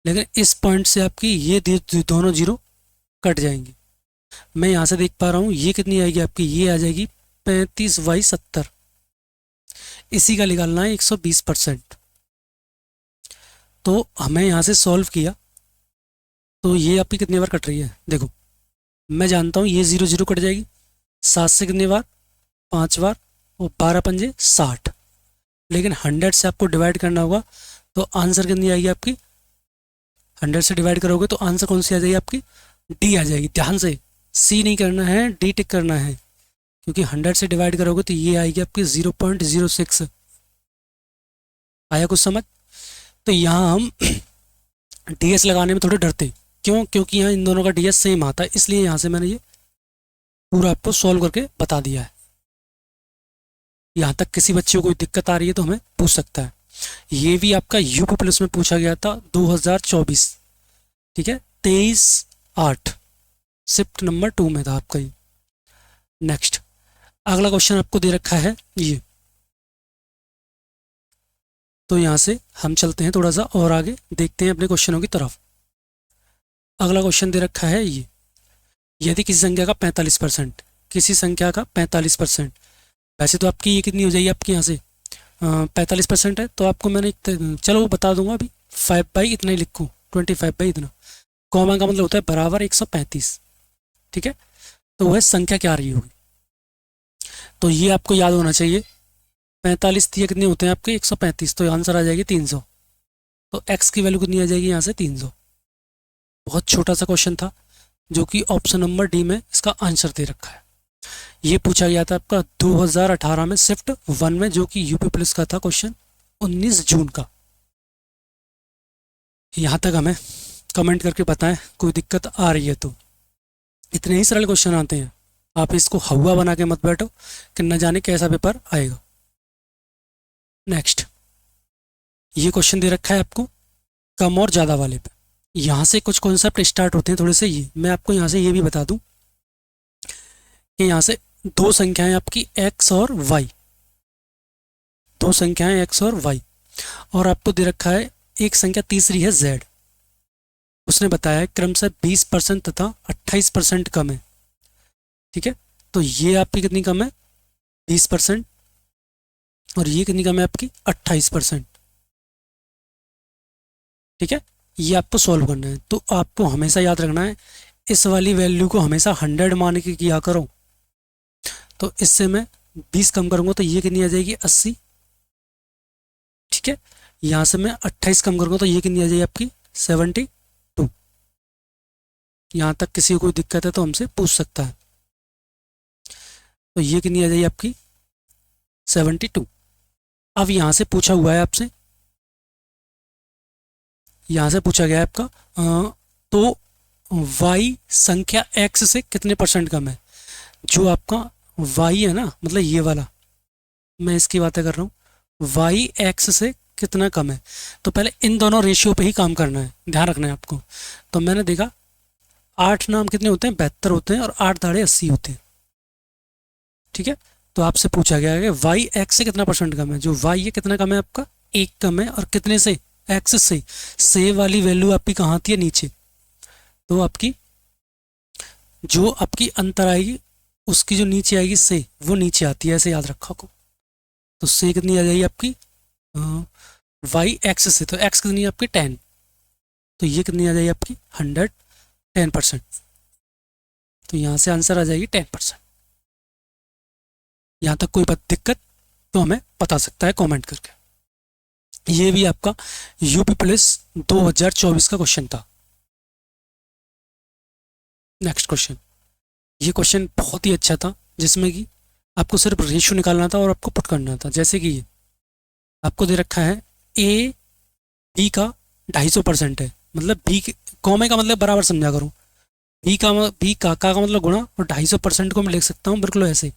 लेकिन इस पॉइंट से आपकी ये दोनों जीरो कट जाएंगी। मैं यहाँ से देख पा रहा हूँ ये कितनी आएगी आपकी, ये आ जाएगी 35/70, इसी का निकालना है 120%। तो हमें यहाँ से सॉल्व किया तो ये आपकी कितनी बार कट रही है, देखो मैं जानता हूँ ये 0 0 कट जाएगी, 7 से कितनी बार 5 बार और 12 पंजे 60, लेकिन 100 से आपको डिवाइड करना होगा तो आंसर कितनी आएगी आपकी, 100 से डिवाइड करोगे तो आंसर कौन सी आ जाएगी आपकी, डी आ जाएगी। ध्यान से सी नहीं करना है, डी टिक करना है, क्योंकि 100 से डिवाइड करोगे तो ये आएगी आपकी 0.06। आया कुछ समझ? तो यहाँ हम डीएस लगाने में थोड़े डरते, क्यों, क्योंकि यहाँ इन दोनों का डीएस सेम आता है, इसलिए यहाँ से मैंने ये पूरा आपको सॉल्व करके बता दिया है। यहाँ तक किसी बच्चे को कोई दिक्कत आ रही है तो हमें पूछ सकता है। ये भी आपका यूपी प्लस में पूछा गया था 2024, ठीक है, 23/8 शिफ्ट नंबर 2 में था आपका ये। नेक्स्ट अगला क्वेश्चन आपको दे रखा है ये, तो यहाँ से हम चलते हैं थोड़ा सा और आगे, देखते हैं अपने क्वेश्चनों की तरफ। अगला क्वेश्चन दे रखा है ये, यदि किसी संख्या का 45%, किसी संख्या का 45%, वैसे तो आपकी ये कितनी हो जाएगी आपकी यहाँ से 45% है, तो आपको मैंने चलो बता दूंगा अभी 5/, इतना ही लिखूँ 25/, इतना कॉमा का मतलब होता है बराबर 135। ठीक है, तो वह संख्या क्या आ रही होगी, तो ये आपको याद होना चाहिए। 45 दिए कितने होते हैं आपके 135, तो आंसर आ जाएगी 300। तो x की वैल्यू कितनी आ जाएगी यहाँ से 300। बहुत छोटा सा क्वेश्चन था जो कि ऑप्शन नंबर डी में इसका आंसर दे रखा है। ये पूछा गया था आपका 2018 में शिफ्ट 1 में, जो कि यूपी पुलिस का था क्वेश्चन 19 जून का। यहाँ तक हमें कमेंट करके बताएं कोई दिक्कत आ रही है तो। इतने ही सरल क्वेश्चन आते हैं, आप इसको हवा बना के मत बैठो कि न जाने कैसा पेपर आएगा। नेक्स्ट ये क्वेश्चन दे रखा है आपको कम और ज़्यादा वाले पे। यहाँ से कुछ कॉन्सेप्ट स्टार्ट होते हैं थोड़े से, ये मैं आपको यहाँ से ये भी बता दूं कि यहाँ से दो संख्याएं आपकी x और y, दो संख्याएं x और y, और आपको दे रखा है एक संख्या तीसरी है z। उसने बताया है क्रम से 20% तथा 28% कम है। ठीक है, तो ये आपकी कितनी कम है 20%, और ये कितनी कम है आपकी 28%। ठीक है, ये आपको सॉल्व करना है। तो आपको हमेशा याद रखना है इस वाली वैल्यू को हमेशा 100 मान के किया करो। तो इससे मैं 20 कम करूंगा तो ये कितनी आ जाएगी 80। ठीक है, यहाँ से मैं 28 कम करूंगा तो ये कितनी आ जाएगी आपकी 72। यहाँ तक किसी को कोई दिक्कत है तो हमसे पूछ सकता है। तो ये कितनी आ जाएगी आपकी 72। अब यहाँ से पूछा हुआ है आपसे, यहाँ से पूछा गया है आपका तो y संख्या x से कितने परसेंट कम है। जो आपका y है ना, मतलब ये वाला, मैं इसकी बातें कर रहा हूँ, y x से कितना कम है। तो पहले इन दोनों रेशियो पे ही काम करना है, ध्यान रखना है आपको। तो मैंने देखा 8 नाम कितने होते हैं, 72 होते हैं, और 8 दाड़े 80 होते हैं। ठीक है, तो आपसे पूछा गया है कि वाई एक्स से कितना परसेंट कम है। जो वाई है कितना कम है आपका, 1 कम है, और कितने से, एक्स से वाली वैल्यू आपकी कहाँ आती है, नीचे। तो आपकी जो आपकी अंतर आएगी उसकी जो नीचे आएगी से, वो नीचे आती है, ऐसे याद रखा को। तो से कितनी आ जाएगी आपकी वाई एक्स से, तो एक्स कितनी है आपकी 10, तो ये कितनी आ जाएगी आपकी 110%। तो यहाँ से आंसर आ जाएगी 10%। यहाँ तक कोई दिक्कत तो हमें बता सकता है कमेंट करके। ये भी आपका यूपी पुलिस 2024 का क्वेश्चन था। नेक्स्ट क्वेश्चन, ये क्वेश्चन बहुत ही अच्छा था, जिसमें कि आपको सिर्फ रेशियो निकालना था और आपको पुट करना था। जैसे कि ये आपको दे रखा है ए बी का 250% है, मतलब बी कॉमे का मतलब बराबर समझा करूँ, बी का मतलब गुणा, और 250% को मैं लिख सकता हूँ बिल्कुल ऐसे।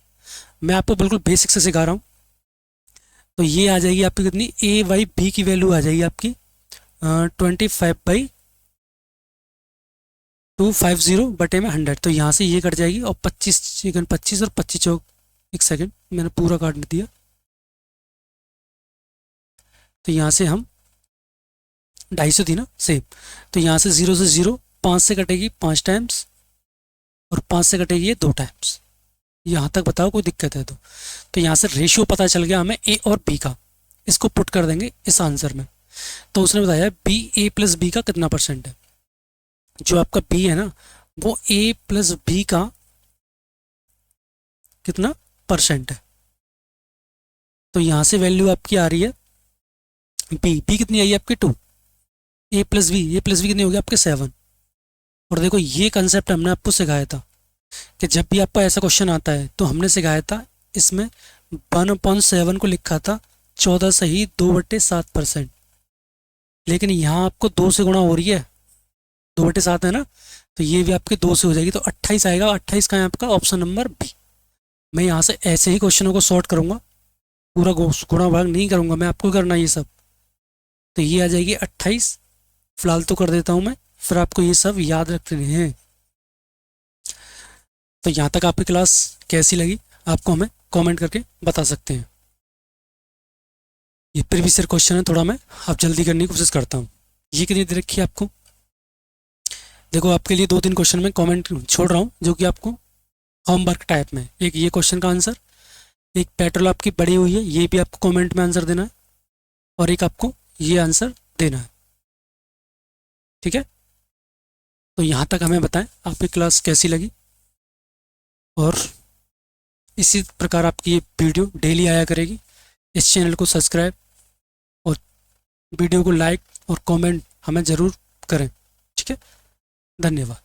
मैं आपको बिल्कुल बेसिक से सिखा रहा हूँ। तो ये आ जाएगी आपकी कितनी, ए बाई बी की वैल्यू आ जाएगी आपकी 25/250 बटे में 100। तो यहाँ से ये कट जाएगी, और 25 सेकंड 25 और 25 चौक 1 सेकंड, मैंने पूरा काट दिया। तो यहाँ से हम 250 थी ना सेम, तो यहाँ से 0 से 0, 5 से कटेगी 5 टाइम्स, और 5 से कटेगी ये 2 टाइम्स। यहाँ तक बताओ कोई दिक्कत है तो यहाँ से रेशियो पता चल गया हमें ए और बी का। इसको पुट कर देंगे इस आंसर में। तो उसने बताया बी ए प्लस बी का कितना परसेंट है। जो आपका बी है ना, वो ए प्लस बी का कितना परसेंट है। तो यहाँ से वैल्यू आपकी आ रही है बी कितनी आई आपकी 2, ए प्लस बी कितनी होगी आपके 7। और देखो ये कंसेप्ट हमने आपको सिखाया था कि जब भी आपका ऐसा क्वेश्चन आता है तो हमने सिखाया था, इसमें 1/7 को लिखा था 14 सही 2/7%। लेकिन यहाँ आपको 2 से गुणा हो रही है, 2/7 है ना, तो ये भी आपके 2 से हो जाएगी, तो 28 आएगा। 28 का है आपका ऑप्शन नंबर बी। मैं यहाँ से ऐसे ही क्वेश्चनों को सॉर्ट करूंगा, पूरा गुणा भाग नहीं करूंगा, मैं आपको करना ये सब। तो ये आ जाएगी 28, फिलहाल तो कर देता हूँ मैं, फिर आपको ये सब याद रखने हैं। तो यहाँ तक आपकी क्लास कैसी लगी आपको हमें कमेंट करके बता सकते हैं। ये प्रीवियस ईयर क्वेश्चन है, थोड़ा मैं अब जल्दी करने की कोशिश करता हूँ। ये कितनी दे रखी है आपको, देखो आपके लिए 2-3 क्वेश्चन में कमेंट छोड़ रहा हूँ जो कि आपको होमवर्क टाइप में। एक ये क्वेश्चन का आंसर, एक पेट्रोल आपकी बढ़ी हुई है, ये भी आपको कमेंट में आंसर देना है, और एक आपको ये आंसर देना है। ठीक है, तो यहाँ तक हमें बताएं आपकी क्लास कैसी लगी, और इसी प्रकार आपकी ये वीडियो डेली आया करेगी। इस चैनल को सब्सक्राइब और वीडियो को लाइक और कमेंट हमें ज़रूर करें। ठीक है, धन्यवाद।